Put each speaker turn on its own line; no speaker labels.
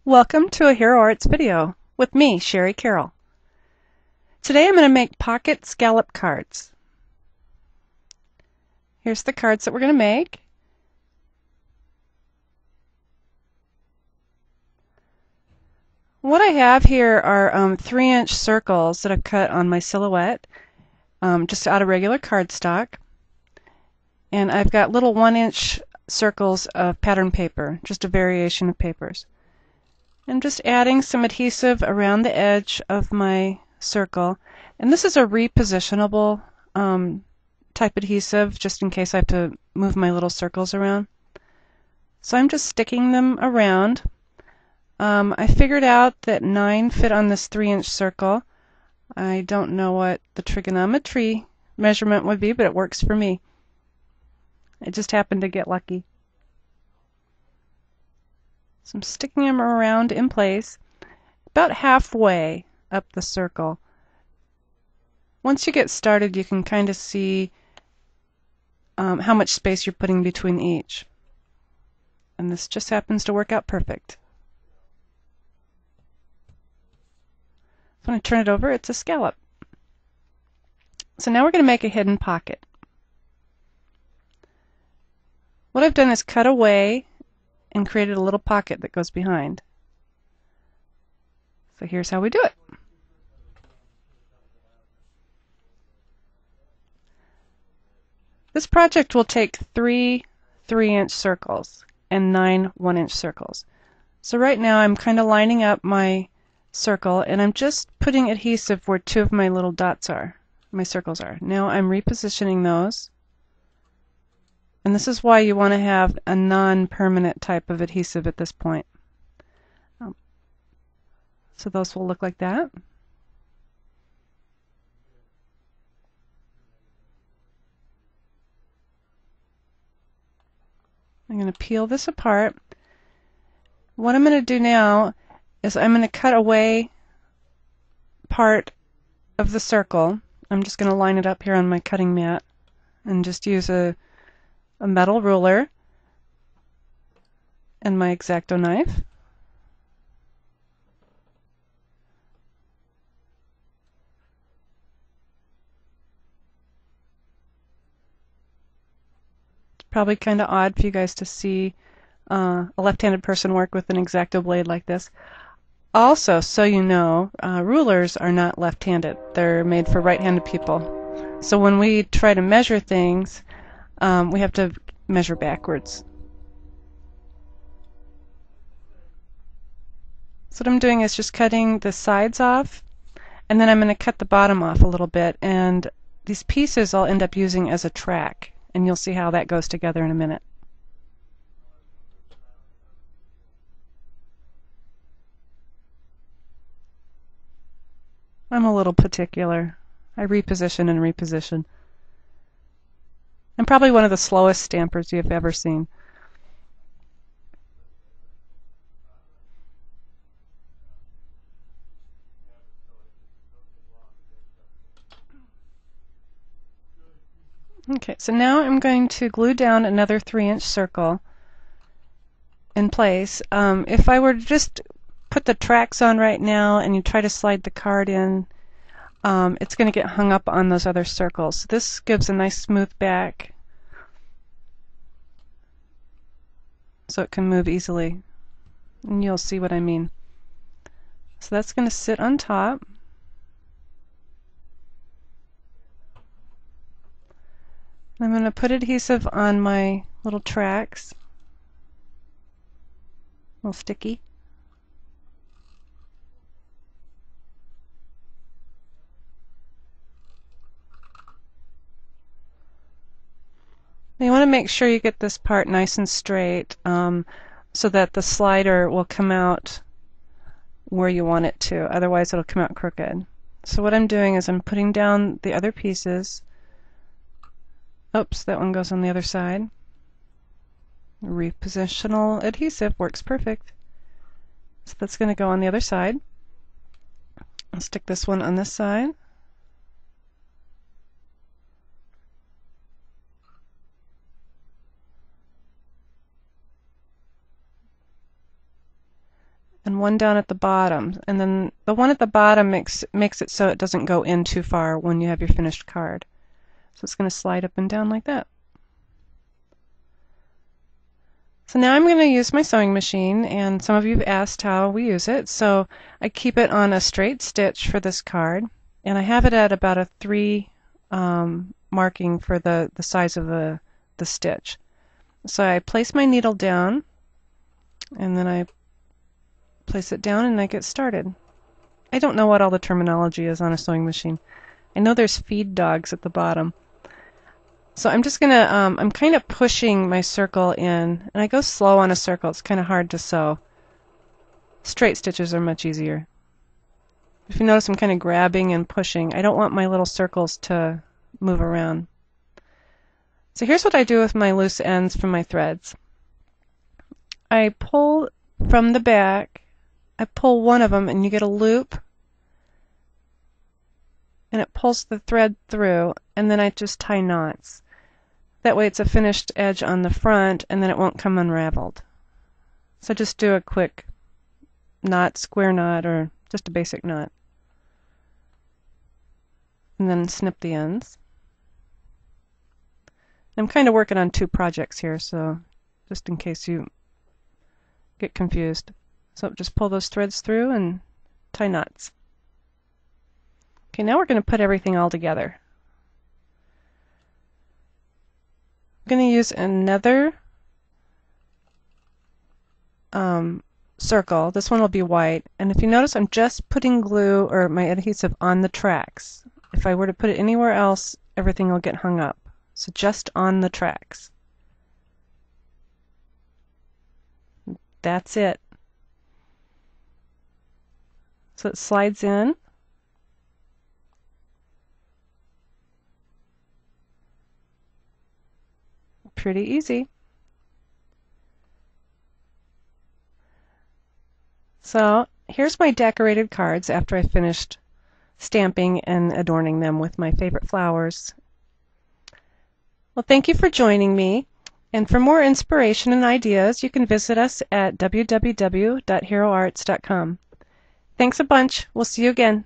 Welcome to a Hero Arts video with me, Shari Carroll. Today I'm going to make pocket scallop cards. Here's the cards that we're going to make. What I have here are 3-inch circles that I've cut on my silhouette, just out of regular cardstock. And I've got little 1-inch circles of pattern paper, just a variation of papers. I'm just adding some adhesive around the edge of my circle, and this is a repositionable type adhesive just in case I have to move my little circles around. So I'm just sticking them around. I figured out that 9 fit on this 3-inch circle. I don't know what the trigonometry measurement would be, but it works for me. I just happened to get lucky. So I'm sticking them around in place about halfway up the circle. Once you get started, you can kind of see how much space you're putting between each. And this just happens to work out perfect. So when I turn it over, it's a scallop. So now we're going to make a hidden pocket. What I've done is cut away and created a little pocket that goes behind. So here's how we do it. This project will take 3 3-inch circles and 9 1-inch circles. So right now I'm kind of lining up my circle and I'm just putting adhesive where 2 of my little dots are, my circles are. Now I'm repositioning those. And this is why you want to have a non-permanent type of adhesive at this point. So those will look like that. I'm going to peel this apart. What I'm going to do now is I'm going to cut away part of the circle. I'm just going to line it up here on my cutting mat and just use a metal ruler and my X-Acto knife. It's probably kind of odd for you guys to see a left-handed person work with an X-Acto blade like this. Also, so you know, rulers are not left-handed. They're made for right-handed people. So when we try to measure things, we have to measure backwards. So what I'm doing is just cutting the sides off, and then I'm going to cut the bottom off a little bit, and these pieces I'll end up using as a track, and you'll see how that goes together in a minute. I'm a little particular. I reposition and reposition. I'm probably one of the slowest stampers you've ever seen. Okay, so now I'm going to glue down another 3-inch circle in place. If I were to just put the tracks on right now and you try to slide the card in, it's going to get hung up on those other circles. This gives a nice smooth back so it can move easily, and you'll see what I mean. So that's going to sit on top. I'm going to put adhesive on my little tracks, a little sticky. You want to make sure you get this part nice and straight so that the slider will come out where you want it to. Otherwise it'll come out crooked. So what I'm doing is I'm putting down the other pieces. Oops, that one goes on the other side. Repositional adhesive works perfect. So that's going to go on the other side. I'll stick this one on this side. and one down at the bottom. And then the one at the bottom makes it so it doesn't go in too far when you have your finished card. So it's going to slide up and down like that. So now I'm going to use my sewing machine, and some of you have asked how we use it. So I keep it on a straight stitch for this card, and I have it at about a 3 marking for the size of the stitch. So I place my needle down, and then I place it down and I get started. I don't know what all the terminology is on a sewing machine. I know there's feed dogs at the bottom. So I'm just gonna, I'm kind of pushing my circle in, and I go slow on a circle. It's kind of hard to sew. Straight stitches are much easier. If you notice, I'm kind of grabbing and pushing. I don't want my little circles to move around. So here's what I do with my loose ends from my threads. I pull from the back, I pull one of them and you get a loop, and it pulls the thread through, and then I just tie knots. That way it's a finished edge on the front, and then it won't come unraveled. So just do a quick knot, square knot, or just a basic knot. And then snip the ends. I'm kind of working on 2 projects here, so just in case you get confused. So just pull those threads through and tie knots. Okay, now we're going to put everything all together. I'm going to use another circle. This one will be white, and if you notice, I'm just putting glue or my adhesive on the tracks. If I were to put it anywhere else, everything will get hung up. So just on the tracks. That's it. So it slides in. Pretty easy. So here's my decorated cards after I finished stamping and adorning them with my favorite flowers. Well, thank you for joining me. And for more inspiration and ideas, you can visit us at www.heroarts.com. Thanks a bunch. We'll see you again.